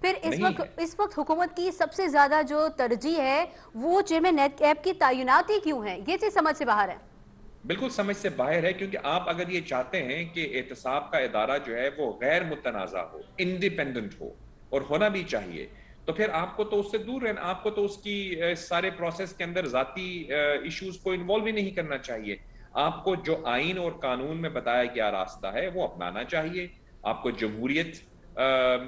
پھر نہیں ہے. اس وقت حکومت کی سب سے زیادہ جو ترجیح ہے وہ چیئرمین نیب کی تعیناتی کیوں ہے؟ یہ چیز سمجھ سے باہر ہے. بالکل سمجھ سے باہر ہے، کیونکہ آپ اگر یہ چاہتے ہیں کہ احتساب کا ادارہ جو ہے وہ غیر متنازع ہو، انڈیپینڈنٹ ہو، اور ہونا بھی چاہیے، تو پھر آپ کو تو اس سے دور رہنا، آپ کو تو اس کی سارے پروسیس کے اندر ذاتی ایشوز کو انوالو ہی نہیں کرنا چاہیے. آپ کو جو آئین اور قانون میں بتایا گیا راستہ ہے وہ اپنانا چاہیے. آپ کو جمہوریت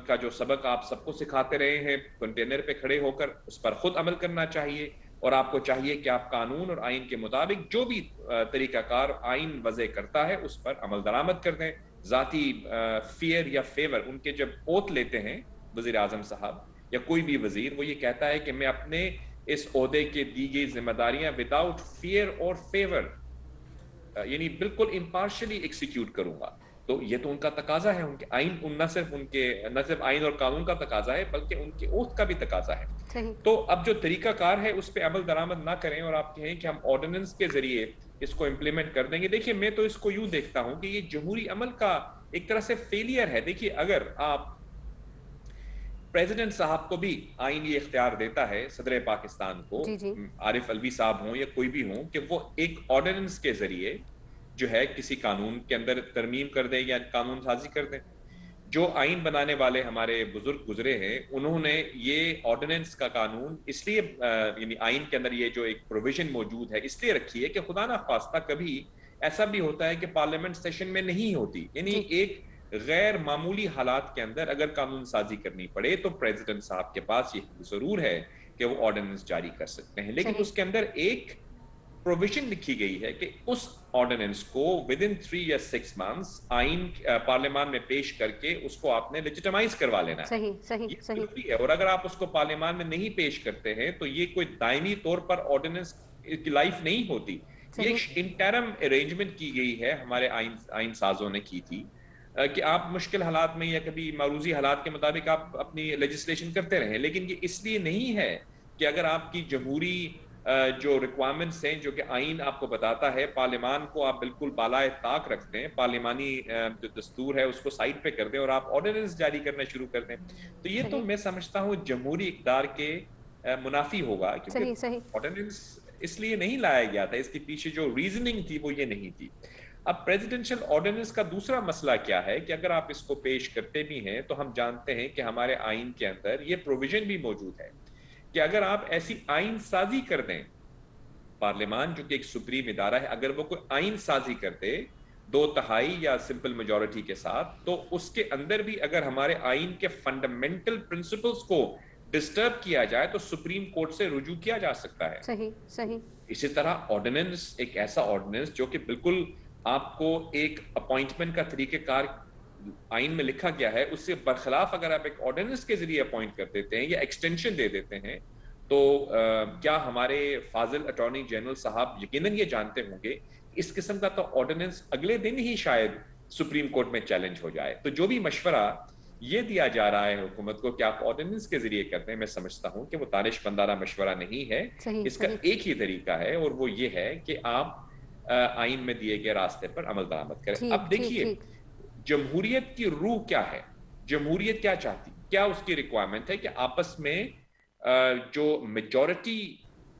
کا جو سبق آپ سب کو سکھاتے رہے ہیں کنٹینر پہ کھڑے ہو کر، اس پر خود عمل کرنا چاہیے. اور آپ کو چاہیے کہ آپ قانون اور آئین کے مطابق جو بھی طریقہ کار آئین وضع کرتا ہے اس پر عمل درآمد کر دیں. ذاتی فیئر یا فیور، ان کے جب اوت لیتے ہیں وزیر اعظم صاحب یا کوئی بھی وزیر، وہ یہ کہتا ہے کہ میں اپنے اس عہدے کے دی گئی ذمہ داریاں وداؤٹ فیئر اور فیور، یعنی بالکل امپارشلی ایکسیکیوٹ کروں گا. تو یہ تو ان کا تقاضا ہے، ان کے آئین، نہ صرف آئین اور قانون کا تقاضا ہے بلکہ ان کے اوتھ کا بھی تقاضا ہے. صحیح. تو اب جو طریقہ کار ہے اس پہ عمل درآمد نہ کریں اور آپ کہیں کہ ہم آرڈیننس کے ذریعے اس کو امپلیمنٹ کر دیں گے. دیکھیے میں تو اس کو یوں دیکھتا ہوں کہ یہ جمہوری عمل کا ایک طرح سے فیلئر ہے. دیکھیے اگر آپ پریزیڈنٹ صاحب کو بھی آئین یہ اختیار دیتا ہے، صدر پاکستان کو، جی جی عارف الوی صاحب ہوں یا کوئی بھی ہوں، کہ وہ ایک آرڈیننس کے ذریعے جو ہے کسی قانون کے اندر ترمیم کر دیں یا قانون سازی کر دیں. جو آئین بنانے والے ہمارے بزرگ گزرے ہیں انہوں نے یہ آرڈیننس کا قانون اس لیے یعنی آئین کے اندر یہ جو ایک پروویژن موجود ہے اس لیے رکھی ہے کہ خدا نہ خواستہ کبھی ایسا بھی ہوتا ہے کہ پارلیمنٹ سیشن میں نہیں ہوتی، یعنی جی ایک غیر معمولی حالات کے اندر اگر قانون سازی کرنی پڑے تو پریزیڈنٹ صاحب کے پاس یہ ضرور ہے کہ وہ آرڈیننس جاری کر سکتے ہیں. لیکن صحیح. اس کے اندر ایک پروویژن لکھی گئی ہے کہ اس آرڈیننس کو ود ان 3 یا 6 months آئین پارلیمان میں پیش کر کے اس کو آپ نے لیجیٹمائز کروا لینا ہے. صحیح صحیح یہ صحیح. ضروری ہے، اور اگر آپ اس کو پارلیمان میں نہیں پیش کرتے ہیں تو یہ کوئی دائمی طور پر آرڈیننس کی لائف نہیں ہوتی. یہ صحیح. ایک انٹرم ارینجمنٹ کی گئی ہے، ہمارے آئین سازوں نے کی تھی کہ آپ مشکل حالات میں یا کبھی معروضی حالات کے مطابق آپ اپنی لیجسلیشن کرتے رہیں. لیکن یہ اس لیے نہیں ہے کہ اگر آپ کی جمہوری جو ریکوائرمنٹس ہیں جو کہ آئین آپ کو بتاتا ہے، پارلیمان کو آپ بالکل بالائے طاق رکھ دیں، پارلیمانی جو دستور ہے اس کو سائڈ پہ کر دیں اور آپ آرڈیننس جاری کرنا شروع کر دیں. تو یہ تو صحیح میں سمجھتا ہوں جمہوری اقدار کے منافی ہوگا، صحیح. کیونکہ صحیح. آرڈیننس اس لیے نہیں لایا گیا تھا، اس کے پیچھے جو ریزننگ تھی وہ یہ نہیں تھی. اب پریزیڈنشل آرڈیننس کا دوسرا مسئلہ کیا ہے کہ اگر آپ اس کو پیش کرتے بھی ہیں تو ہم جانتے ہیں کہ ہمارے آئین کے اندر یہ پروویژن بھی موجود ہے کہ اگر آپ ایسی آئین سازی کر دیں، پارلیمان جو کہ ایک سپریم ادارہ ہے، اگر وہ کوئی آئین سازی کر دے 2/3 یا سمپل میجورٹی کے ساتھ، تو اس کے اندر بھی اگر ہمارے آئین کے فنڈامنٹل پرنسپلز کو ڈسٹرب کیا جائے تو سپریم کورٹ سے رجوع کیا جا سکتا ہے. صحیح صحیح. اسی طرح آرڈیننس ایک ایسا آرڈیننس جو کہ بالکل آپ کو ایک اپوائنٹمنٹ کا طریقہ کار آئین میں لکھا گیا ہے، اس سے برخلاف اگر آپ ایک آرڈیننس کے ذریعے اپوائنٹ کر دیتے ہیں یا ایکسٹینشن دے دیتے ہیں تو کیا ہمارے فاضل اٹارنی جنرل صاحب یقیناً یہ جانتے ہوں گے اس قسم کا تو آرڈیننس اگلے دن ہی شاید سپریم کورٹ میں چیلنج ہو جائے. تو جو بھی مشورہ یہ دیا جا رہا ہے حکومت کو کہ آپ آرڈیننس کے ذریعے کرتے ہیں، میں سمجھتا ہوں کہ وہ دانش مندانہ مشورہ نہیں ہے. صحیح اس کا صحیح. ایک ہی طریقہ ہے اور وہ یہ ہے کہ آپ آئین میں دیے گئے راستے پر عمل درآمد کریں. ٹھیک اب ٹھیک دیکھیے ٹھیک. جمہوریت کی روح کیا ہے، جمہوریت کیا چاہتی، کیا اس کی ریکوائرمنٹ ہے کہ آپس میں جو میجورٹی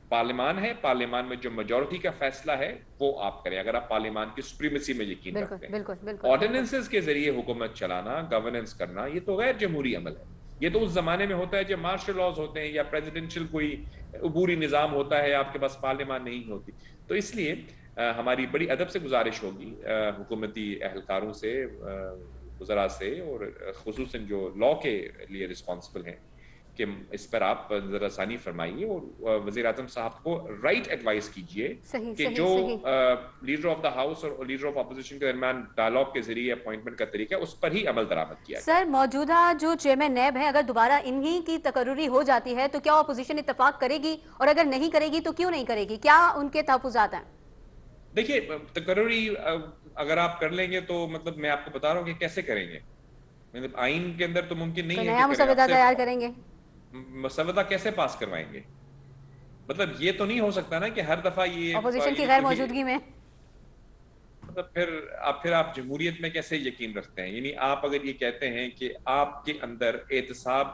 پارلیمان ہے، پارلیمان میں جو میجورٹی کا فیصلہ ہے وہ آپ کریں اگر آپ پارلیمان کی سپریمیسی میں یقین بالکل رکھتے ہیں. بالکل بالکل. آرڈیننسز کے ذریعے حکومت چلانا، گورننس کرنا، یہ تو غیر جمہوری عمل ہے. یہ تو اس زمانے میں ہوتا ہے جب مارشل لاز ہوتے ہیں یا پریزیڈنشل کوئی عبوری نظام ہوتا ہے، آپ کے پاس پارلیمان نہیں ہوتی. تو اس لیے ہماری بڑی ادب سے گزارش ہوگی حکومتی اہلکاروں سے، وزراء سے، اور خصوصاً جو لاء کے لیے رسپانسبل ہیں کہ اس پر آپ نظر ثانی فرمائیے اور وزیر اعظم صاحب کو رائٹ ایڈوائز کیجئے کہ جو لیڈر آف دا ہاؤس اور لیڈر آف اپوزیشن کے درمیان ڈائلاگ کے ذریعے اپوائنٹمنٹ کا طریقہ ہے اس پر ہی عمل درآمد کیا جائے. سر موجودہ جو چیئرمین نیب ہے اگر دوبارہ انہی کی تقرری ہو جاتی ہے تو کیا اپوزیشن اتفاق کرے گی، اور اگر نہیں کرے گی تو کیوں نہیں کرے گی؟ کیا ان کے تحفظات ہیں؟ دیکھیے تقرری اگر آپ کر لیں گے تو مطلب میں آپ کو بتا رہا ہوں کہ کیسے کریں گے. مطلب آئین کے اندر تو ممکن نہیں ہے نیا کہ مسودہ تیار کریں گے. مسودہ کیسے پاس کروائیں گے؟ مطلب یہ تو نہیں ہو سکتا نا کہ ہر دفعہ یہ اپوزیشن کی غیر موجودگی میں مطلب پھر آپ جمہوریت میں کیسے یقین رکھتے ہیں؟ یعنی آپ اگر یہ کہتے ہیں کہ آپ کے اندر احتساب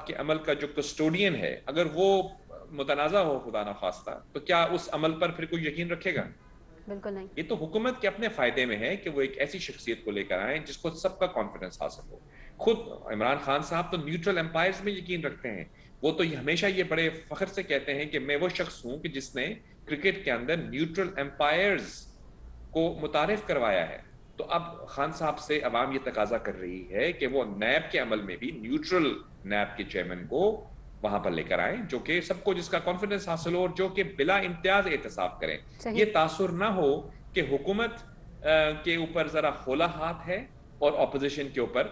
کے عمل کا جو کسٹوڈین ہے اگر وہ متنازع ہو خدا نخواستہ، تو کیا اس عمل پر پھر کوئی یقین رکھے گا؟ بالکل نہیں. یہ تو حکومت کے اپنے فائدے میں ہے کہ وہ ایک ایسی شخصیت کو لے کر آئیں جس کو سب کا کانفیڈنس حاصل ہو. خود عمران خان صاحب تو نیوٹرل امپائرز میں یقین رکھتے ہیں. وہ تو ہمیشہ یہ بڑے فخر سے کہتے ہیں کہ میں وہ شخص ہوں کہ جس نے کرکٹ کے اندر نیوٹرل امپائرز کو متعارف کروایا ہے. تو اب خان صاحب سے عوام یہ تقاضا کر رہی ہے کہ وہ نیب کے عمل میں بھی نیوٹرل نیب کے چیئرمین کو وہاں پر لے کر آئیں، جو کہ سب کو جس کا کانفیڈنس حاصل ہو اور جو کہ بلا امتیاز احتساب کریں. یہ تاثر نہ ہو کہ حکومت کے اوپر ذرا کھولا ہاتھ ہے اور اپوزیشن کے اوپر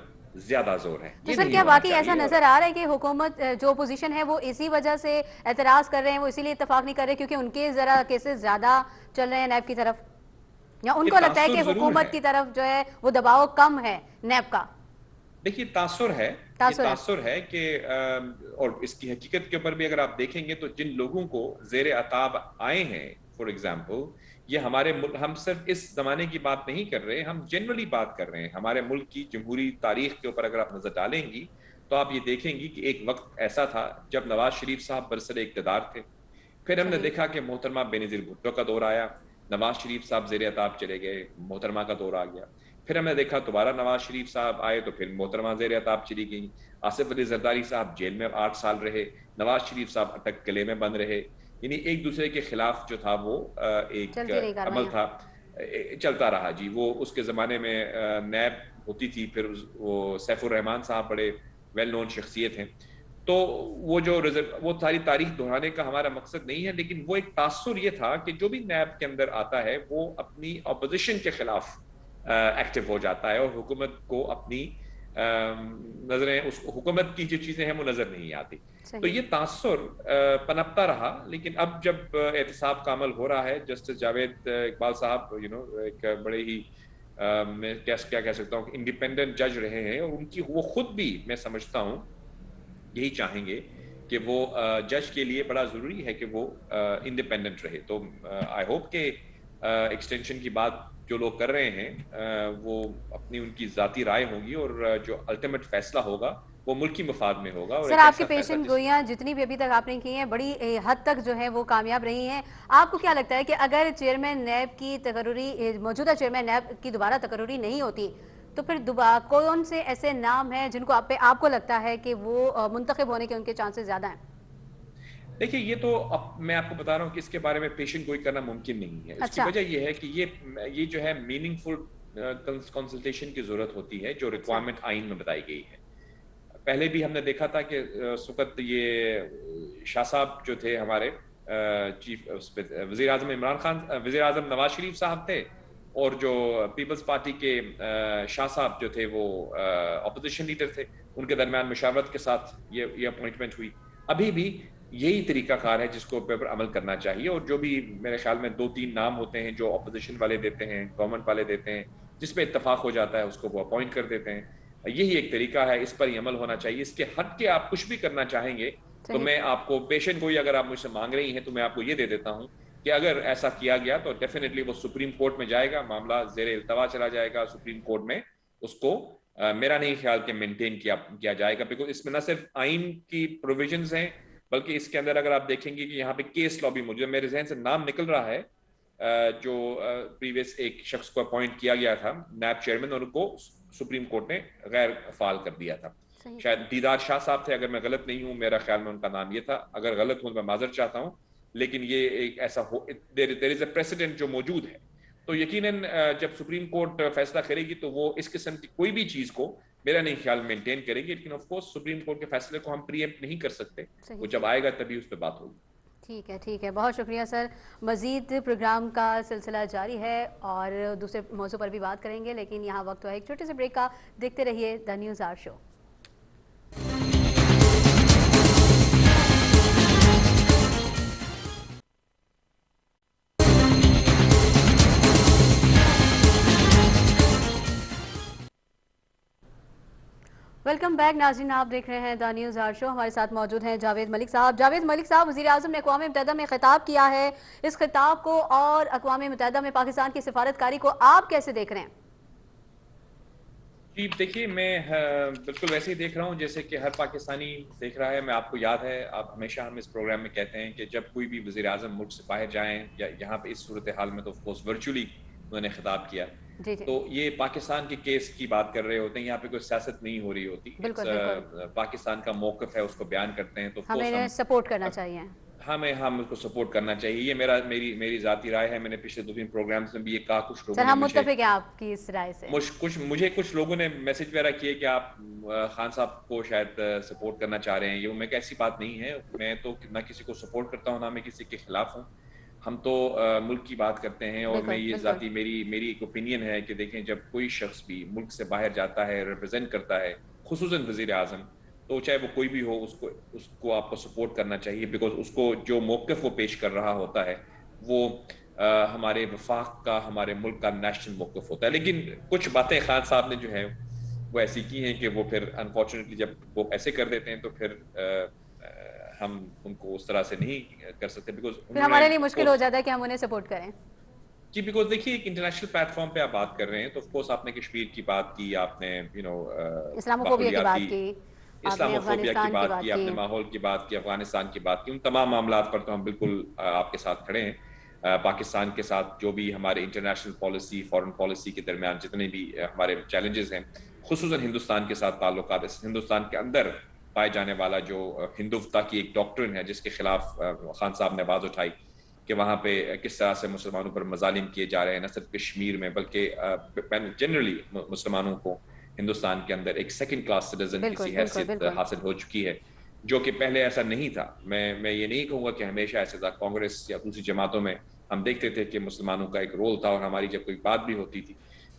زیادہ زور ہے. تو سر کیا واقعی ایسا نظر آ رہا ہے کہ حکومت جو اپوزیشن ہے وہ اسی وجہ سے اعتراض کر رہے ہیں، وہ اسی لیے اتفاق نہیں کر رہے کیونکہ ان کے ذرا کیسز زیادہ چل رہے ہیں نیب کی طرف، یا ان کو لگتا ہے کہ حکومت کی طرف جو ہے وہ دباؤ کم ہے نیب کا؟ دیکھیے تاثر ہے کہ اور اس کی حقیقت کے اوپر بھی اگر آپ دیکھیں گے تو جن لوگوں کو زیر عتاب آئے ہیں، فار ایگزامپل یہ ہم صرف اس زمانے کی بات نہیں کر رہے، ہم جنرلی بات کر رہے ہیں. ہمارے ملک کی جمہوری تاریخ کے اوپر اگر آپ نظر ڈالیں گی تو آپ یہ دیکھیں گی کہ ایک وقت ایسا تھا جب نواز شریف صاحب برسر اقتدار تھے. پھر ہم نے دیکھا کہ محترمہ بینظیر بھٹو کا دور آیا، نواز شریف صاحب زیر عتاب چلے گئے، محترمہ کا دور آ گیا. پھر ہم نے دیکھا دوبارہ نواز شریف صاحب آئے تو پھر محترمہ زیر عتاب چلی گئی. آصف علی زرداری صاحب جیل میں 8 سال رہے، نواز شریف صاحب اٹک قلعے میں بند رہے. یعنی ایک دوسرے کے خلاف جو تھا وہ ایک عمل تھا، چلتا رہا. جی وہ اس کے زمانے میں نیب ہوتی تھی، پھر وہ سیف الرحمان صاحب بڑے ویل نون شخصیت ہیں. تو وہ ساری تاریخ دہرانے کا ہمارا مقصد نہیں ہے، لیکن وہ ایک تاثر یہ تھا کہ جو بھی نیب کے اندر آتا ہے وہ اپنی اپوزیشن کے خلاف ایکٹیو ہو جاتا ہے اور حکومت کو اپنی نظریں، اس حکومت کی جو چیزیں ہیں وہ نظر نہیں آتی. تو یہ تاثر پنپتا رہا. لیکن اب جب احتساب کا عمل ہو رہا ہے، جسٹس جاوید اقبال صاحب ایک بڑے ہی میں کیا کہہ سکتا ہوں کہ انڈیپینڈنٹ جج رہے ہیں، اور ان کی وہ خود بھی میں سمجھتا ہوں یہی چاہیں گے کہ وہ جج کے لیے بڑا ضروری ہے کہ وہ انڈیپینڈنٹ رہے. تو آئی ہوپ کہ ایکسٹینشن کی بات جو لوگ کر رہے ہیں وہ اپنی ان کی ذاتی رائے ہوگی، اور جو الٹیمیٹ فیصلہ ہوگا وہ ملکی مفاد میں ہوگا. سر آپ کی پیشن گوئیاں جتنی بھی ابھی تک آپ نے کی ہیں بڑی حد تک جو ہے وہ کامیاب رہی ہیں. آپ کو کیا لگتا ہے کہ اگر چیئرمین نیب کی تقرری، موجودہ چیئرمین نیب کی دوبارہ تقرری نہیں ہوتی تو پھر کون سے ایسے نام ہیں جن کو آپ کو لگتا ہے کہ وہ منتخب ہونے کے ان کے چانسز زیادہ ہیں؟ دیکھیے یہ تو میں آپ کو بتا رہا ہوں کہ اس کے بارے میں پیشن گوئی کرنا ممکن نہیں ہے. اس کی وجہ یہ ہے کہ یہ جو ہے میننگ فل کنسلٹیشن کی ضرورت ہوتی ہے جو ریکوائرمنٹ آئین میں بتائی گئی ہے. پہلے بھی ہم نے دیکھا تھا کہ اس وقت یہ شاہ صاحب جو تھے ہمارے چیف وزیر اعظم عمران خان، وزیر اعظم نواز شریف صاحب تھے، اور جو پیپلز پارٹی کے شاہ صاحب جو تھے وہ اپوزیشن لیڈر تھے. ان کے درمیان مشاورت کے ساتھ یہ اپوائنٹمنٹ ہوئی. ابھی بھی یہی طریقہ کار ہے جس کو پر عمل کرنا چاہیے، اور جو بھی میرے خیال میں 2-3 نام ہوتے ہیں جو اپوزیشن والے دیتے ہیں، گورنمنٹ والے دیتے ہیں، جس پہ اتفاق ہو جاتا ہے اس کو وہ اپوائنٹ کر دیتے ہیں. یہی ایک طریقہ ہے، اس پر ہی عمل ہونا چاہیے. اس کے ہٹ کے آپ کچھ بھی کرنا چاہیں گے تو میں آپ کو پیشن گوئی اگر آپ مجھ سے مانگ رہی ہیں تو میں آپ کو یہ دے دیتا ہوں کہ اگر ایسا کیا گیا تو ڈیفینیٹلی وہ سپریم کورٹ میں جائے گا، معاملہ زیر التوا چلا جائے گا سپریم کورٹ میں. اس کو میرا نہیں خیال کہ مینٹین کیا جائے گا، بیکاز اس میں نہ صرف آئین کی پروویژنز ہیں بلکہ اس کے اندر اگر آپ دیکھیں گے کہ یہاں پہ کیس لا بھی موجود ہے. میرے ذہن سے نام نکل رہا ہے جو پریویس ایک شخص کو اپوائنٹ کیا گیا تھا نیب چیئرمین، اور ان کو سپریم کورٹ نے غیر فعال کر دیا تھا. شاید دیدار شاہ صاحب تھے اگر میں غلط نہیں ہوں، میرا خیال میں ان کا نام یہ تھا. اگر غلط ہوں تو میں معذرت چاہتا ہوں، لیکن یہ ایک ایسا دیر از اے پریسیڈنٹ جو موجود ہے. تو یقیناً جب سپریم کورٹ فیصلہ کرے گی تو وہ اس قسم کی کوئی بھی چیز کو میرا نہیں خیال مینٹین کرے گی. لیکن آف کورس سپریم کورٹ کے فیصلے کو ہم پری ایمپٹ نہیں کر سکتے، وہ جب آئے گا تبھی اس پہ بات ہوگی. ٹھیک ہے، بہت شکریہ سر. مزید پروگرام کا سلسلہ جاری ہے اور دوسرے موضوع پر بھی بات کریں گے، لیکن یہاں وقت ہوا ایک چھوٹے سے بریک کا. دیکھتے رہیے the news R show. Welcome back ناظرین، آپ دیکھ رہے ہیں دا نیوز آر شو. ہمارے ساتھ موجود ہیں جاوید ملک صاحب. جاوید ملک صاحب، وزیر اعظم نے اقوام متحدہ میں خطاب کیا ہے. اس خطاب کو اور اقوام متحدہ میں پاکستان کی سفارتکاری کو آپ کیسے دیکھ رہے ہیں؟ جی دیکھیے، میں بالکل ویسے ہی دیکھ رہا ہوں جیسے کہ ہر پاکستانی دیکھ رہا ہے. میں آپ کو یاد ہے، آپ ہمیشہ ہم اس پروگرام میں کہتے ہیں کہ جب کوئی بھی وزیر اعظم ملک سے باہر جائیں یا یہاں پہ اس صورتحال میں تو آف کورس ورچولی انہوں نے خطاب کیا، جی جی، تو یہ پاکستان کے کیس کی بات کر رہے ہوتے ہیں. یہاں پہ کوئی سیاست نہیں ہو رہی ہوتی. بالکل بالکل. پاکستان کا موقف ہے، اس کو بیان کرتے ہیں. تو آف ہمیں کورس انہیں سپورٹ کرنا چاہیے. ہم اس کو سپورٹ کرنا چاہیے. یہ میری ذاتی رائے ہے. میں نے پچھلے 2-3 پروگرامز میں بھی یہ کہا. کچھ سر لوگوں نے ہم مجھے متفق ہیں آپ کی اس رائے سے. مجھے کچھ لوگوں نے میسج وغیرہ کیے کہ آپ خان صاحب کو شاید سپورٹ کرنا چاہ رہے ہیں. یہ میں کہ ایسی بات نہیں ہے. میں تو نہ کسی کو سپورٹ کرتا ہوں، نہ میں کسی کے خلاف ہوں. ہم تو ملک کی بات کرتے ہیں. اور میں بالکل یہ بالکل. ذاتی میری ایک اوپینین ہے کہ دیکھیں، جب کوئی شخص بھی ملک سے باہر جاتا ہے، ریپرزینٹ کرتا ہے، خصوصاً وزیر اعظم، تو چاہے وہ کوئی بھی ہو، اس کو آپ کو سپورٹ کرنا چاہیے. بیکاز اس کو جو موقف وہ پیش کر رہا ہوتا ہے وہ ہمارے وفاق کا، ہمارے ملک کا نیشنل موقف ہوتا ہے. لیکن کچھ باتیں خان صاحب نے جو ہے وہ ایسی کی ہیں کہ وہ پھر انفارچونیٹلی جب وہ ایسے کر دیتے ہیں تو پھر ہم ان کو اس طرح سے نہیں کر سکتے. بیکاز پھر انہوں نے ہمارے لیے مشکل ہو جاتا ہے کہ ہم انہیں سپورٹ کریں. جی، بیکاز دیکھیے ایک انٹرنیشنل پلیٹ فارم پہ آپ بات کر رہے ہیں تو آف کورس آپ نے کشمیر کی بات کی، آپ نے اسلاموفوبیا کی ماحولیاتی بات کی، آپ نے اسلاموفوبیا کی افغانستان کی بات کی، بات آپ کی. نے ماحول کی بات کی، افغانستان کی بات کی. ان تمام معاملات پر تو ہم بالکل آپ کے ساتھ کھڑے ہیں. پاکستان کے ساتھ جو بھی ہمارے انٹرنیشنل پالیسی، فارن پالیسی کے درمیان جتنے بھی ہمارے چیلنجز ہیں، خصوصاً ہندوستان کے ساتھ تعلقات، ہندوستان کے اندر پائے جانے والا جو ہندوتوا کی ایک ڈاکٹرن ہے جس کے خلاف خان صاحب نے آواز اٹھائی کہ وہاں پہ کس طرح سے مسلمانوں پر مظالم کیے جا رہے ہیں، نہ صرف کشمیر میں بلکہ جنرلی مسلمانوں کو ہندوستان کے اندر ایک سیکنڈ کلاس سٹیزن کی بالکل سی بالکل حیثیت بالکل. حاصل ہو چکی ہے، جو کہ پہلے ایسا نہیں تھا. میں یہ نہیں کہوں گا کہ ہمیشہ ایسا تھا. کانگریس یا دوسری جماعتوں میں ہم دیکھتے تھے کہ مسلمانوں کا ایک رول تھا، اور ہماری جب کوئی بات بھی ہوتی تھی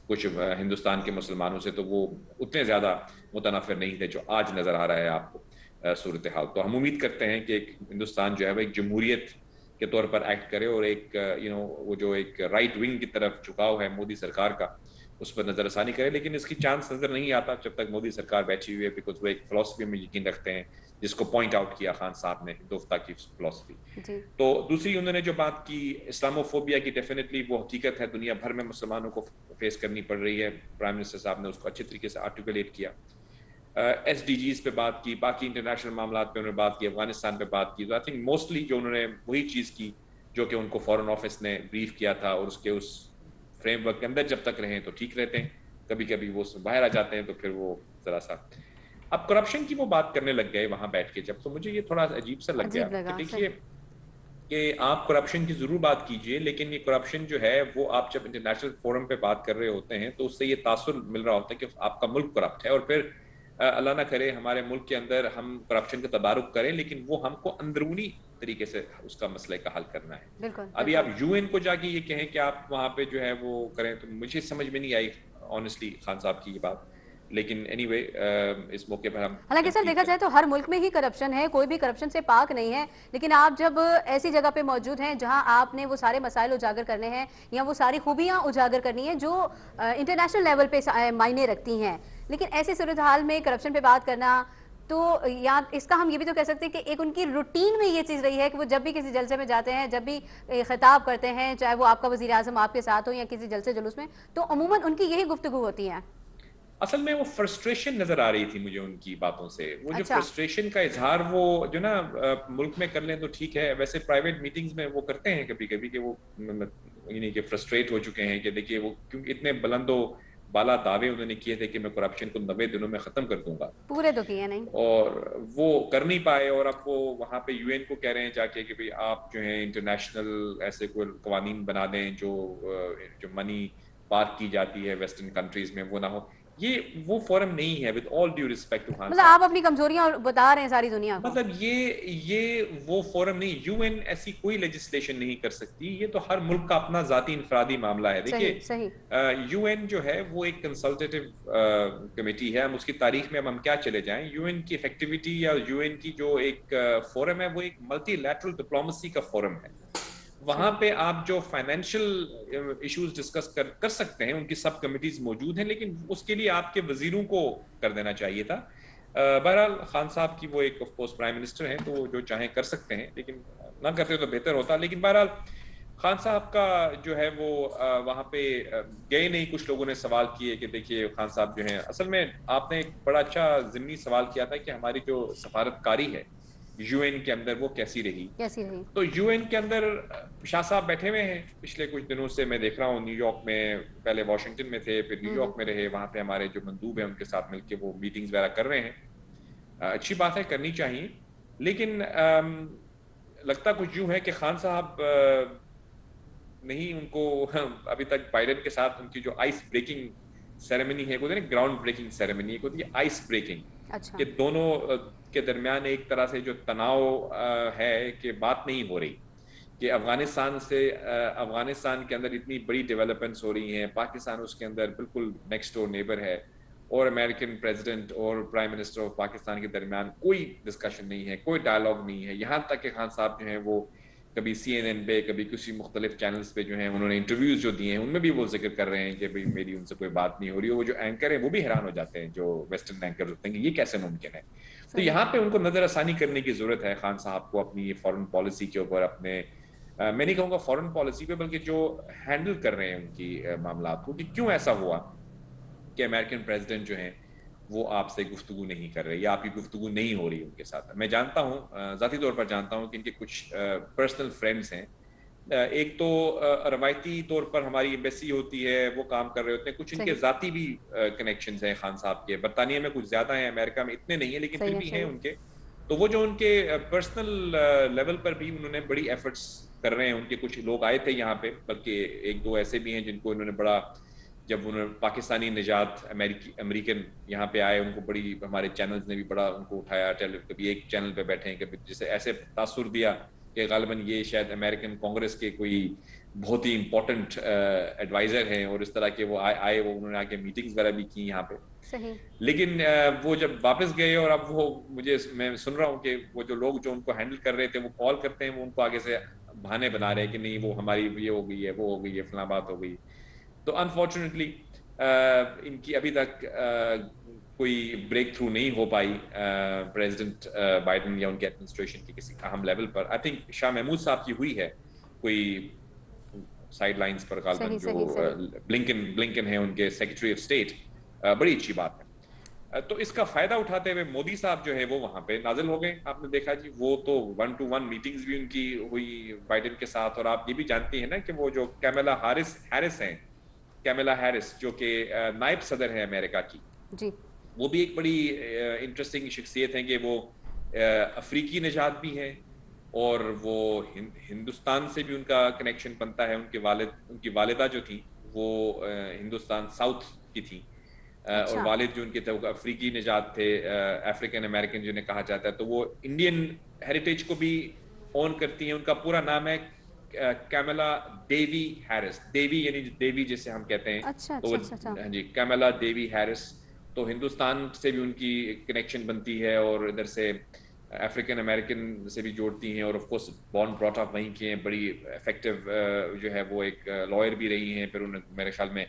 کچھ ہندوستان کے مسلمانوں سے تو وہ اتنے زیادہ متنافر نہیں تھے جو آج نظر آ رہا ہے آپ کو صورتحال. تو ہم امید کرتے ہیں کہ ایک ہندوستان جو ہے وہ ایک جمہوریت کے طور پر ایکٹ کرے، اور ایک وہ جو ایک رائٹ ونگ کی طرف جھکاؤ ہے مودی سرکار کا، اس پر نظر ثانی کرے. لیکن اس کی چانس نظر نہیں آتا جب تک مودی سرکار بیٹھی ہوئی ہے، بیکاز وہ ایک فلسفی میں یقین رکھتے ہیں جس کو پوائنٹ آؤٹ کیا خان صاحب نے، ہندوتوا کی فلسفی. جی. تو دوسری انہوں نے جو بات کی اسلاموفوبیا کی، ڈیفینیٹلی وہ حقیقت ہے. دنیا بھر میں مسلمانوں کو فیس کرنی پڑ رہی ہے. پرائم منسٹر صاحب نے اس کو اچھے طریقے سے آرٹیکولیٹ کیا. ایس ڈی جیز پہ بات کی، باقی انٹرنیشنل معاملات پہ انہوں نے بات کی، افغانستان پہ بات کی. تو آئی تھنک موسٹلی جو انہوں نے وہی چیز کی جو کہ ان کو فارن آفس نے بریف کیا تھا، اور اس فریم ورک کے اندر جب تک رہیں تو ٹھیک رہتے ہیں. کبھی کبھی وہ باہر آ جاتے ہیں تو پھر وہ ذرا سا اب کرپشن کی وہ بات کرنے لگ گئے وہاں بیٹھ کے. جب تو مجھے یہ تھوڑا عجیب سا لگ گیا عجیب کہ لگا سر. دیکھیے کہ آپ کرپشن کی ضرور بات کیجئے، لیکن یہ کرپشن جو ہے وہ آپ جب انٹرنیشنل فورم پہ بات کر رہے ہوتے ہیں تو اس سے یہ تاثر مل رہا ہوتا ہے کہ آپ کا ملک کرپٹ ہے. اور پھر اللہ نہ کرے ہمارے ملک کے اندر ہم کرپشن کا تدارک کریں، لیکن وہ ہم کو اندرونی طریقے سے اس کا مسئلے کا حل کرنا ہے. بالکل ابھی بالکل. آپ یو این کو جا کے یہ کہیں کہ آپ وہاں پہ جو ہے وہ کریں، تو مجھے سمجھ میں نہیں آئی آنیسٹلی خان صاحب کی یہ بات. لیکن اینی وے اس موقع پر ہم حالانکہ سر دیکھا جائے تو ہر ملک میں ہی کرپشن ہے، کوئی بھی کرپشن سے پاک نہیں ہے. لیکن آپ جب ایسی جگہ پہ موجود ہیں جہاں آپ نے وہ سارے مسائل اجاگر کرنے ہیں یا وہ ساری خوبیاں اجاگر کرنی ہیں جو انٹرنیشنل لیول پہ معنی رکھتی ہیں، لیکن ایسی صورتحال میں کرپشن پہ بات کرنا، تو یا اس کا ہم یہ بھی تو کہہ سکتے ہیں کہ ایک ان کی روٹین میں یہ چیز رہی ہے کہ وہ جب بھی کسی جلسے میں جاتے ہیں، جب بھی خطاب کرتے ہیں، چاہے وہ آپ کا وزیر اعظم آپ کے ساتھ ہو یا کسی جلسے جلوس میں، تو عموماً ان کی یہی گفتگو ہوتی ہے. اصل میں وہ فرسٹریشن نظر آ رہی تھی مجھے ان کی باتوں سے. وہ جو اچھا. فرسٹریشن کا اظہار وہ جو نا ملک میں کر لیں تو ٹھیک ہے، ویسے پرائیویٹ میٹنگز میں وہ کرتے ہیں کبھی کبھی کہ وہ یعنی کہ فرسٹریٹ ہو چکے ہیں کہ دیکھیے وہ کیونکہ اتنے بلند و بالا دعوے انہوں نے کیے تھے کہ میں کرپشن کو 90 دنوں میں ختم کر دوں گا، پورے تو کیے نہیں اور وہ کر نہیں پائے. اور اب وہ وہاں پہ یو این کو کہہ رہے ہیں جا کے کہ بھئی آپ جو ہیں انٹرنیشنل ایسے کوئی قوانین بنا دیں جو منی پارک کی جاتی ہے ویسٹرن کنٹریز میں وہ نہ ہو. یہ وہ فورم نہیں ہے. With all due respect to Khan مطلب صاحب، آپ اپنی کمزوریاں بتا رہے ہیں ساری دنیا کو. مطلب یہ وہ فورم نہیں. یو این ایسی کوئی لیجسلیشن نہیں کر سکتی. یہ تو ہر ملک کا اپنا ذاتی انفرادی معاملہ ہے. دیکھیے صحیح صحیح. یو این جو ہے وہ ایک کنسلٹیو کمیٹی ہے. ہم اس کی تاریخ میں ہم کیا چلے جائیں، یو این کی افیکٹیویٹی یا یو این کی جو ایک فورم ہے وہ ایک ملٹی لیٹرل ڈپلومیسی کا فورم ہے. وہاں پہ آپ جو فائنینشیل ایشوز ڈسکس کر سکتے ہیں، ان کی سب کمیٹیز موجود ہیں، لیکن اس کے لیے آپ کے وزیروں کو کر دینا چاہیے تھا. بہرحال خان صاحب کی وہ ایک آف کورس پرائم منسٹر ہیں تو وہ جو چاہیں کر سکتے ہیں، لیکن نہ کرتے تو بہتر ہوتا. لیکن بہرحال خان صاحب کا جو ہے وہ وہاں پہ گئے نہیں. کچھ لوگوں نے سوال کیے کہ دیکھیے خان صاحب جو ہیں، اصل میں آپ نے ایک بڑا اچھا ضمنی سوال کیا تھا کہ ہماری جو سفارتکاری ہے یو این کے اندر وہ کیسی رہی. تو یو این کے اندر شاہ صاحب بیٹھے ہوئے ہیں پچھلے کچھ دنوں سے، میں دیکھ رہا ہوں نیو یارک میں، پہلے واشنگٹن میں تھے، پھر نیو یارک میں رہے. وہاں پہ ہمارے جو مندوب ہیں ان کے ساتھ مل کے وہ میٹنگز وغیرہ کر رہے ہیں. اچھی بات ہے، کرنی چاہیے. لیکن لگتا کچھ یوں ہے کہ خان صاحب نہیں، ان کو ابھی تک بائیڈن کے ساتھ ان کی جو آئس بریکنگ سیریمنی ہے، وہ گراؤنڈ بریکنگ سیریمنی ہے، آئس بریکنگ، کہ دونوں کے درمیان ایک طرح سے جو تناؤ ہے کہ بات نہیں ہو رہی، کہ افغانستان کے اندر اتنی بڑی ڈیولپمنٹس ہو رہی ہیں، پاکستان اس کے اندر بالکل نیکسٹ ڈور نیبر ہے، اور امریکن پریزیڈنٹ اور پرائم منسٹر آف پاکستان کے درمیان کوئی ڈسکشن نہیں ہے، کوئی ڈائلاگ نہیں ہے. یہاں تک کہ خان صاحب جو ہیں وہ کبھی سی این این پہ، کبھی کسی مختلف چینلز پہ جو ہیں انہوں نے انٹرویوز جو دیے ہیں ان میں بھی وہ ذکر کر رہے ہیں کہ بھئی میری ان سے کوئی بات نہیں ہو رہی. وہ جو اینکر ہیں وہ بھی حیران ہو جاتے ہیں، جو ویسٹرن اینکر ہوتے ہیں، کہ یہ کیسے ممکن ہے. تو یہاں پہ ان کو نظر ثانی کرنے کی ضرورت ہے خان صاحب کو، اپنی فارن پالیسی کے اوپر، اپنے میں نہیں کہوں گا فارن پالیسی پہ، بلکہ جو ہینڈل کر رہے ہیں ان کی معاملات کو، کہ کیوں ایسا ہوا کہ امریکن پریزیڈنٹ جو ہیں وہ آپ سے گفتگو نہیں کر رہے، یا آپ کی گفتگو نہیں ہو رہی ان کے ساتھ. میں جانتا ہوں، ذاتی طور پر جانتا ہوں کہ ان کے کچھ پرسنل فرینڈز ہیں. ایک تو روایتی طور پر ہماری ایمبیسی ہوتی ہے، وہ کام کر رہے ہوتے ہیں. کچھ ان کے ذاتی بھی کنیکشنز ہیں خان صاحب کے. برطانیہ میں کچھ زیادہ ہیں، امریکہ میں اتنے نہیں ہیں، لیکن پھر بھی ہیں ان کے. تو وہ جو ان کے پرسنل لیول پر بھی انہوں نے بڑی ایفرٹس کر رہے ہیں. ان کے کچھ لوگ آئے تھے یہاں پہ، بلکہ ایک دو ایسے بھی ہیں جن کو انہوں نے بڑا، جب انہوں نے پاکستانی نژاد امریکن یہاں پہ آئے، ان کو بڑی، ہمارے چینلز نے بھی بڑا ان کو اٹھایا. کبھی ایک چینل پہ بیٹھے ہیں، کبھی جسے ایسے تاثر دیا کہ غالباً یہ شاید امریکن کانگریس کے کوئی بہت ہی امپورٹنٹ ایڈوائزر ہیں، اور اس طرح کے وہ آئے، وہ انہوں نے آ کے میٹنگز وغیرہ بھی کی یہاں پہ. لیکن وہ جب واپس گئے، اور اب وہ میں سن رہا ہوں کہ وہ جو لوگ جو ان کو ہینڈل کر رہے تھے وہ کال کرتے ہیں، وہ ان کو آگے سے بہانے بنا رہے ہیں کہ نہیں وہ ہماری یہ ہو گئی ہے، وہ ہو گئی ہے، فلاں بات ہو گئی. تو انفارچونیٹلی ان کی ابھی تک کوئی بریک تھرو نہیں ہو پائی پریزیڈنٹ بائیڈن یا ان کے ایڈمنسٹریشن کی کسی اہم level per. I think Shah Mahmood صاحب کی ہوئی ہے کوئی سائڈ لائنز پر غالباً، جو بلنکن ہیں ان کے سیکرٹری آف اسٹیٹ. بڑی اچھی بات ہے. تو اس کا فائدہ اٹھاتے ہوئے مودی صاحب جو ہے وہ وہاں پہ نازل ہو گئے. آپ نے دیکھا جی، وہ تو 1-to-1 میٹنگز بھی ان کی ہوئی بائیڈن کے ساتھ. اور آپ یہ بھی جانتی ہیں نا کہ وہ جو کیملا ہیرس ہیں، کیملا ہیرس جو کہ نائب صدر ہیں امریکہ کی، وہ بھی ایک بڑی انٹرسٹنگ شخصیت ہیں، کہ وہ افریقی نژاد بھی ہیں، اور وہ ہندوستان سے بھی ان کا کنیکشن بنتا ہے. ان کی والدہ جو تھیں وہ ہندوستان ساؤتھ کی تھیں، اور والد جو ان کے تھے وہ افریقی نژاد تھے، افریقن امریکن جنہیں کہا جاتا ہے. تو وہ انڈین ہیریٹیج کو بھی اون کرتی ہیں. ان کا پورا نام ہے کیملا ڈیوی ہیرس. ڈیوی یعنی دیوی جسے ہم کہتے ہیں. تو ہاں جی، کیملا ڈیوی ہیرس. تو ہندوستان سے بھی ان کی کنیکشن بنتی ہے، اور ادھر سے افریقن امریکن سے بھی جوڑتی ہیں. اور of course born brought up وہیں کی ہیں. بڑی افیکٹو جو ہے وہ ایک لائر بھی رہی ہیں. پھر انہوں نے میرے خیال میں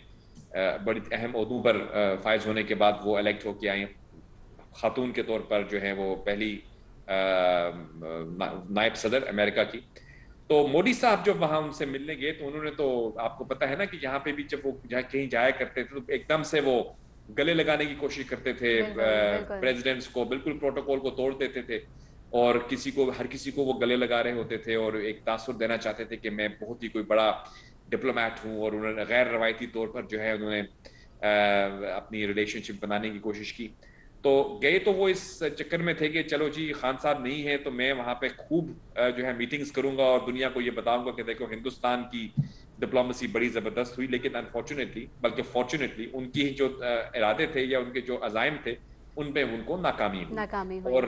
بڑی اہم عہدوں پر فائز ہونے کے بعد وہ الیکٹ ہو کے آئی خاتون کے طور پر، جو ہے وہ پہلی نائب صدر امریکہ کی. تو مودی صاحب جب وہاں ان سے ملنے گئے تو انہوں نے، تو آپ کو پتا ہے نا کہ یہاں پہ بھی جب وہ کہیں جایا کرتے تھے تو ایک دم سے وہ گلے لگانے کی کوشش کرتے تھے پریزیڈنٹس کو، بالکل پروٹوکول کو توڑ دیتے تھے، اور ہر کسی کو وہ گلے لگا رہے ہوتے تھے، اور ایک تاثر دینا چاہتے تھے کہ میں بہت ہی کوئی بڑا ڈپلومیٹ ہوں. اور انہوں نے غیر روایتی طور پر جو ہے انہوں نے اپنی ریلیشن شپ بنانے کی کوشش کی. تو گئے تو وہ اس چکر میں تھے کہ چلو جی خان صاحب نہیں ہے تو میں وہاں پہ خوب جو ہے میٹنگز کروں گا، اور دنیا کو یہ بتاؤں گا کہ دیکھو ہندوستان کی ڈپلومیسی بڑی زبردست ہوئی. لیکن انفارچونیٹلی، بلکہ فارچونیٹلی، ان کی جو ارادے تھے یا ان کے جو عزائم تھے ان پہ ان کو ناکامی ہوئی. اور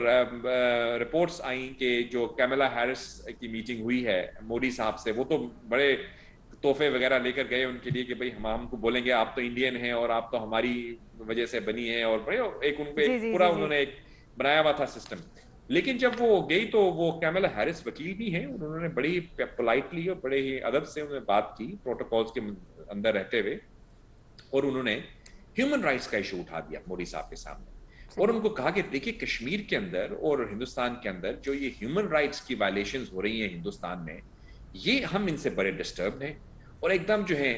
رپورٹس آئیں کہ جو کیملا ہیرس کی میٹنگ ہوئی ہے مودی صاحب سے، وہ تو بڑے تحفے وغیرہ لے کر گئے ان کے لیے کہ بھئی ہم کو بولیں گے آپ تو انڈین ہیں اور آپ تو ہماری وجہ سے بنی ہیں، اور بڑے ایک ان پہ پورا انہوں نے ایک بنایا ہوا تھا سسٹم. لیکن جب وہ گئی تو وہ کیملا ہیرس وکیل بھی ہیں، انہوں نے بڑی پولائٹلی اور بڑے ہی ادب سے انہوں نے بات کی پروٹوکولز کے اندر رہتے ہوئے، اور انہوں نے ہیومن رائٹس کا ایشو اٹھا دیا مودی صاحب کے سامنے. اور ان کو کہا کہ دیکھیے کشمیر کے اندر اور ہندوستان کے اندر جو یہ ہیومن رائٹس کی وائلیشنز ہو رہی ہیں ہندوستان میں، یہ ہم ان سے بڑے ڈسٹربڈ ہیں. اور ایک دم جو ہے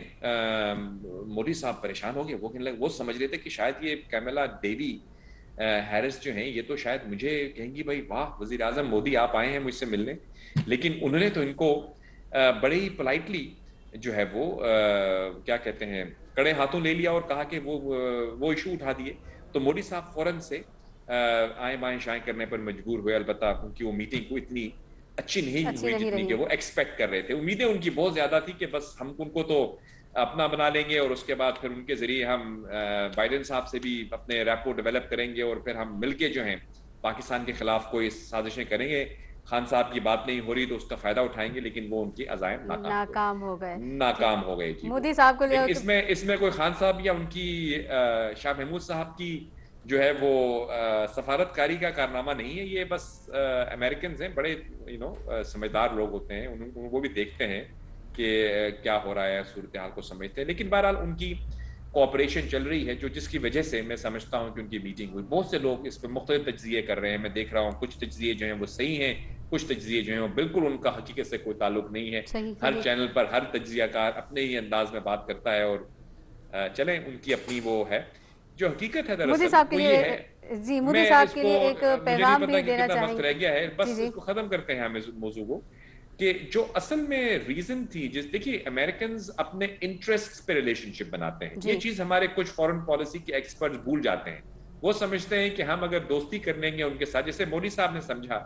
مودی صاحب پریشان ہو گئے. وہ سمجھ رہے تھے کہ شاید یہ کیملا دیوی ہیرس جو ہیں یہ تو شاید مجھے کہیں گی بھائی واہ وزیر اعظم مودی آپ آئے ہیں مجھ سے ملنے. لیکن انہوں نے تو ان کو بڑے ہی پولائٹلی جو ہے وہ کیا کہتے ہیں کڑے ہاتھوں لے لیا اور کہا کہ وہ ایشو اٹھا دیے. تو مودی صاحب فوراً سے آئیں بائیں شائیں کرنے پر مجبور ہوئے. البتہ کیونکہ وہ میٹنگ کو اتنی اچھی نہیں ہوئی جتنی کہ وہ ایکسپیکٹ کر رہے تھے. امیدیں ان کی بہت زیادہ تھی کہ بس ہم ان کو تو اپنا بنا لیں گے اور اس کے بعد پھر ان کے ذریعے ہم بائیڈن صاحب سے بھی اپنے ریپو ڈیولپ کریں گے اور پھر ہم مل کے جو ہیں پاکستان کے خلاف کوئی سازشیں کریں گے. خان صاحب کی بات نہیں ہو رہی تو اس کا فائدہ اٹھائیں گے، لیکن وہ ان کی عزائم ناکام ہو گئے. مودی صاحب کو اس میں کوئی خان صاحب یا ان کی شاہ محمود صاحب کی جو ہے وہ سفارت کاری کا کارنامہ نہیں ہے. یہ بس امریکنز ہیں، بڑے سمجھدار لوگ ہوتے ہیں، وہ بھی دیکھتے ہیں کہ کیا ہو رہا ہے، صورتحال کو سمجھتے ہیں. لیکن بہرحال ان کی کوآپریشن چل رہی ہے جس کی وجہ سے میں سمجھتا ہوں کہ ان کی میٹنگ ہوئی. بہت سے لوگ اس پہ مختلف تجزیے کر رہے ہیں، میں دیکھ رہا ہوں کچھ تجزیے جو ہیں وہ صحیح ہیں، کچھ تجزیے جو ہیں وہ بالکل ان کا حقیقت سے کوئی تعلق نہیں ہے. ہر چینل پر ہر تجزیہ کار اپنے ہی انداز میں بات کرتا ہے اور چلیں ان کی اپنی وہ ہے. جو حقیقت ہے دراصل وہ یہ ہے، جی مودی صاحب کے لیے ایک پیغام بھی دینا چاہیں گے. رہ گیا ہے بس اس کو ختم کرتے ہیں ہم اس موضوع کو کہ جو اصل میں ریزن تھی دیکھیے امریکنز اپنے انٹرسٹ پہ ریلیشن شپ بناتے ہیں. یہ چیز ہمارے کچھ فورن پالیسی کے ایکسپرٹس بھول جاتے ہیں. وہ سمجھتے ہیں کہ ہم اگر دوستی کر لیں گے ان کے ساتھ، جیسے مودی صاحب نے سمجھا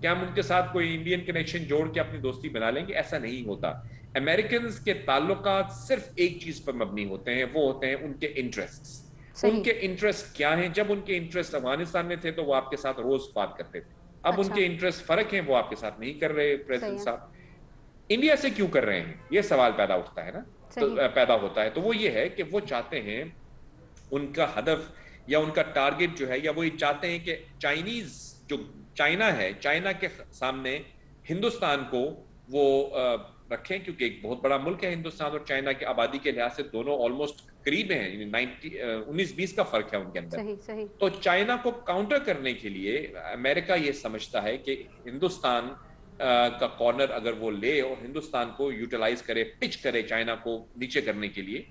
کہ ہم ان کے ساتھ کوئی انڈین کنیکشن جوڑ کے اپنی دوستی بنا لیں گے، ایسا نہیں ہوتا. امریکنز کے تعلقات صرف ایک چیز پر مبنی ہوتے ہیں، وہ ہوتے ہیں ان کے انٹرسٹ. ان کے انٹرسٹ کیا ہیں؟ جب ان کے انٹرسٹ افغانستان میں تھے تو وہ آپ کے ساتھ روز بات کرتے تھے. اب ان کے انٹرسٹ فرق ہیں، وہ آپ کے ساتھ نہیں کر رہے. پریزیڈنٹ صاحب انڈیا سے کیوں کر رہے ہیں؟ یہ سوال پیدا اٹھتا ہے نا، پیدا ہوتا ہے. تو وہ یہ ہے کہ وہ چاہتے ہیں، ان کا ہدف یا ان کا ٹارگٹ جو ہے، یا وہ یہ چاہتے ہیں کہ چائنیز جو چائنا ہے، چائنا کے سامنے ہندوستان کو وہ رکھیں، کیونکہ ایک بہت بڑا ملک ہے ہندوستان اور چائنا کی آبادی کے لحاظ سے دونوں آلموسٹ قریب ہیں، 19-20 کا فرق ہے ان کے اندر. تو چائنا کو کاؤنٹر کرنے کے لیے امریکہ یہ سمجھتا ہے کہ ہندوستان کا کارنر اگر وہ لے اور ہندوستان کو یوٹیلائز کرے، پچ کرے چائنا کو نیچے کرنے کے لیے،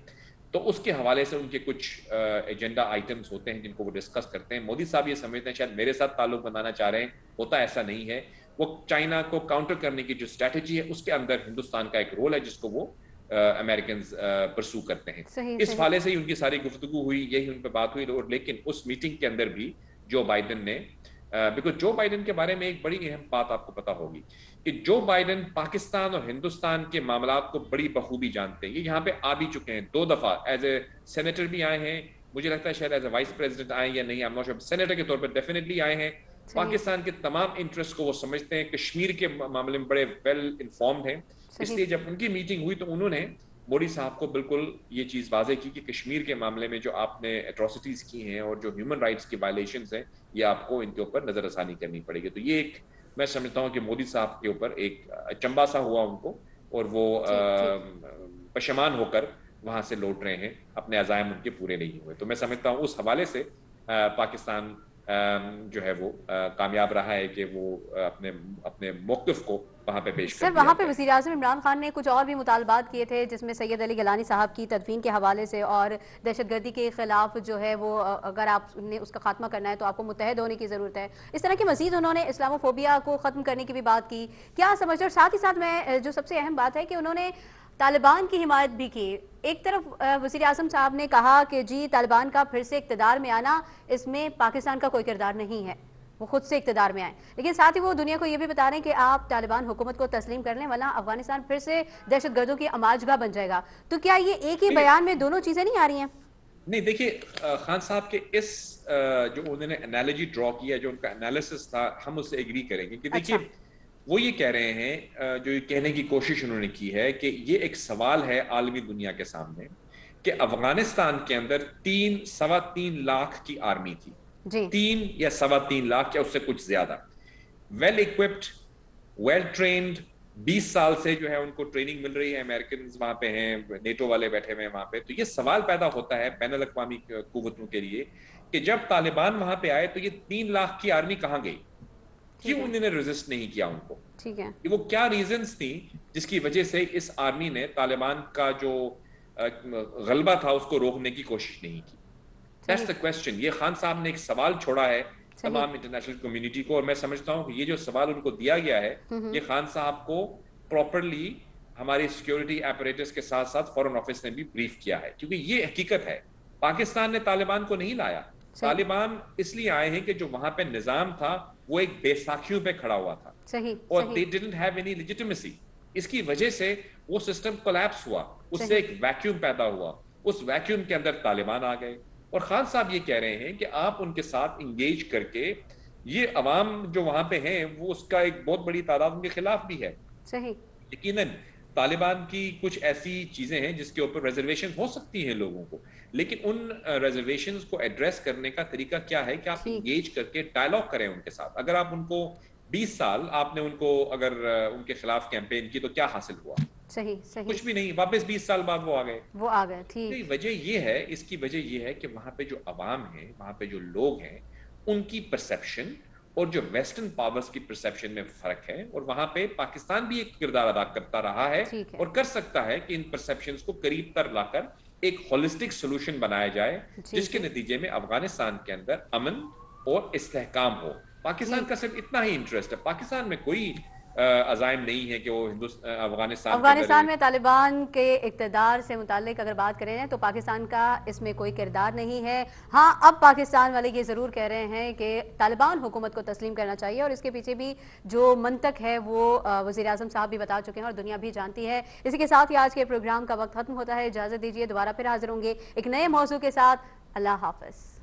تو اس کے حوالے سے ان کے کچھ ایجنڈا آئٹمز ہوتے ہیں جن کو وہ ڈسکس کرتے ہیں. مودی صاحب یہ سمجھتے ہیں شاید میرے ساتھ تعلق بنانا چاہ رہے ہیں، ہوتا ایسا نہیں ہے. وہ چائنا کو کاؤنٹر کرنے کی جو اسٹریٹجی ہے اس کے اندر ہندوستان کا ایک رول ہے جس کو وہ امریکنز پرسو کرتے ہیں. اس حوالے سے ہی ان کی ساری گفتگو ہوئی، یہی ان پہ بات ہوئی. لیکن اس میٹنگ کے اندر بھی جو بائیڈن نے، بیکاز جو بائیڈن کے بارے میں ایک بڑی اہم بات آپ کو پتا ہوگی کہ جو بائیڈن پاکستان اور ہندوستان کے معاملات کو بڑی بخوبی جانتے ہیں. یہ یہاں پہ آ بھی چکے ہیں 2 دفعہ، ایز اے سینیٹر بھی آئے ہیں، مجھے لگتا ہے شاید ایز اے وائس پریزیڈنٹ آئے یا نہیں، سینیٹر کے طور پر ڈیفینیٹلی آئے ہیں. پاکستان کے تمام انٹرسٹ کو وہ سمجھتے ہیں، کشمیر کے معاملے میں بڑے ویل انفارمڈ ہیں. اس لیے جب ان کی میٹنگ ہوئی تو انہوں نے مودی صاحب کو بالکل یہ چیز واضح کی کہ کشمیر کے معاملے میں جو آپ نے اٹراسٹیز کی ہیں اور جو ہیومن رائٹس کی وائلیشنز ہیں، یہ آپ کو ان کے اوپر نظر ثانی کرنی پڑے گی. تو یہ ایک میں سمجھتا ہوں کہ مودی صاحب کے اوپر ایک چمبا سا ہوا ان کو، اور وہ پشیمان ہو کر وہاں سے لوٹ رہے ہیں، اپنے عزائم ان کے پورے نہیں ہوئے. تو میں سمجھتا ہوں اس حوالے سے پاکستان جو ہے وہ کامیاب رہا ہے کہ وہ اپنے موقف کو وہاں پہ پیش کر دیا. سر وہاں پہ وزیر اعظم عمران خان نے کچھ اور بھی مطالبات کیے تھے، جس میں سید علی گیلانی صاحب کی تدفین کے حوالے سے اور دہشت گردی کے خلاف جو ہے وہ اگر آپ نے اس کا خاتمہ کرنا ہے تو آپ کو متحد ہونے کی ضرورت ہے. اس طرح کے مزید انہوں نے اسلامو فوبیا کو ختم کرنے کی بھی بات کی. کیا سمجھتے؟ اور ساتھ ہی ساتھ میں جو سب سے اہم بات ہے کہ انہوں نے طالبان کی حمایت بھی کی. ایک طرف وزیر اعظم صاحب نے کہا کہ جی طالبان کا پھر سے اقتدار میں آنا، اس میں پاکستان کا کوئی کردار نہیں ہے، وہ خود سے اقتدار میں آئیں. لیکن ساتھ ہی وہ دنیا کو یہ بھی بتا رہے ہیں کہ آپ طالبان حکومت کو تسلیم کر لیں ورنہ افغانستان پھر سے دہشت گردوں کی اماج گاہ بن جائے گا. تو کیا یہ ایک ہی بیان میں دونوں چیزیں نہیں آ رہی ہیں؟ نہیں دیکھیے خان صاحب کے اس جو انہوں نے انالوجی ڈرا کیا، جو ان کا انالیسس تھا، ہم اس سے ایگری کریں گے کہ دیکھیے وہ یہ کہہ رہے ہیں، جو یہ کہنے کی کوشش انہوں نے کی ہے کہ یہ ایک سوال ہے عالمی دنیا کے سامنے کہ افغانستان کے اندر 3-3.25 لاکھ کی آرمی تھی، 3 یا 3.25 لاکھ یا اس سے کچھ زیادہ، ویل اکوپڈ، ویل ٹرینڈ. 20 سال سے جو ہے ان کو ٹریننگ مل رہی ہے، امریکنز وہاں پہ ہیں، نیٹو والے بیٹھے ہوئے ہیں وہاں پہ. تو یہ سوال پیدا ہوتا ہے بین الاقوامی قوتوں کے لیے کہ جب طالبان وہاں پہ آئے تو یہ 3 لاکھ کی آرمی کہاں گئی, کیوں ہے. انہوں نے ریزسٹ نہیں کیا ان کو, ٹھیک ہے. کہ وہ کیا ریزنز تھیں جس کی وجہ سے اس آرمی نے طالبان کا جو غلبہ تھا اس کو روکنے کی کوشش نہیں کی. That's the question. یہ خان صاحب نے ایک سوال چھوڑا ہے تمام انٹرنیشنل کمیونٹی کو, اور میں سمجھتا ہوں کہ یہ جو سوال ان کو دیا گیا ہے یہ خان صاحب کو پراپرلی ہماری سیکیورٹی ایپریٹس کے ساتھ ساتھ فورن آفس نے بھی بریف کیا ہے, کیونکہ یہ حقیقت ہے پاکستان نے طالبان کو نہیں لایا. طالبان اس لیے آئے ہیں کہ جو وہاں پہ نظام تھا وہ ایک بے ساکھیوں پہ کھڑا ہوا تھا, اور they didn't have any legitimacy. اس کی وجہ سے وہ سسٹم کولیپس ہوا, اس سے ایک ویکیوم پیدا ہوا, اس ویکیوم کے اندر طالبان آ گئے. اور خان صاحب یہ کہہ رہے ہیں کہ آپ ان کے ساتھ انگیج کر کے, یہ عوام جو وہاں پہ ہیں وہ اس کا ایک بہت بڑی تعداد ان کے خلاف بھی ہے. یقیناً طالبان کی کچھ ایسی چیزیں ہیں جس کے اوپر ریزرویشن ہو سکتی ہیں لوگوں کو, لیکن ان ریزرویشنز کو ایڈریس کرنے کا طریقہ کیا ہے کہ آپ انگیج کر کے ڈائلاگ کریں ان کے ساتھ. اگر آپ ان کو 20 سال آپ نے ان کو اگر ان کے خلاف کیمپین کی تو کیا حاصل ہوا؟ کچھ بھی نہیں, واپس 20 سال بعد وہ آ گئے. ٹھیک. وجہ یہ ہے, اس کی وجہ یہ ہے کہ وہاں پہ جو عوام ہیں, وہاں پہ جو لوگ ہیں, ان کی پرسیپشن اور جو ویسٹرن پاورز کی پرسیپشن میں فرق ہے, اور وہاں پہ پاکستان بھی ایک کردار ادا کرتا رہا ہے اور کر سکتا ہے کہ ان پرسیپشنز کو قریب تر لا کر ایک ہولسٹک سولوشن بنایا جائے جس کے نتیجے میں افغانستان کے اندر امن اور استحکام ہو. پاکستان کا صرف اتنا ہی انٹرسٹ ہے, پاکستان میں کوئی عزائم نہیں ہے کہ وہ افغانستان میں طالبان کے اقتدار سے متعلق اگر بات کریں تو پاکستان کا اس میں کوئی کردار نہیں ہے. ہاں, اب پاکستان والے یہ ضرور کہہ رہے ہیں کہ طالبان حکومت کو تسلیم کرنا چاہیے, اور اس کے پیچھے بھی جو منطق ہے وہ وزیر اعظم صاحب بھی بتا چکے ہیں اور دنیا بھی جانتی ہے. اسی کے ساتھ ہی آج کے پروگرام کا وقت ختم ہوتا ہے. اجازت دیجیے, دوبارہ پھر حاضر ہوں گے ایک نئے موضوع کے ساتھ. اللہ حافظ.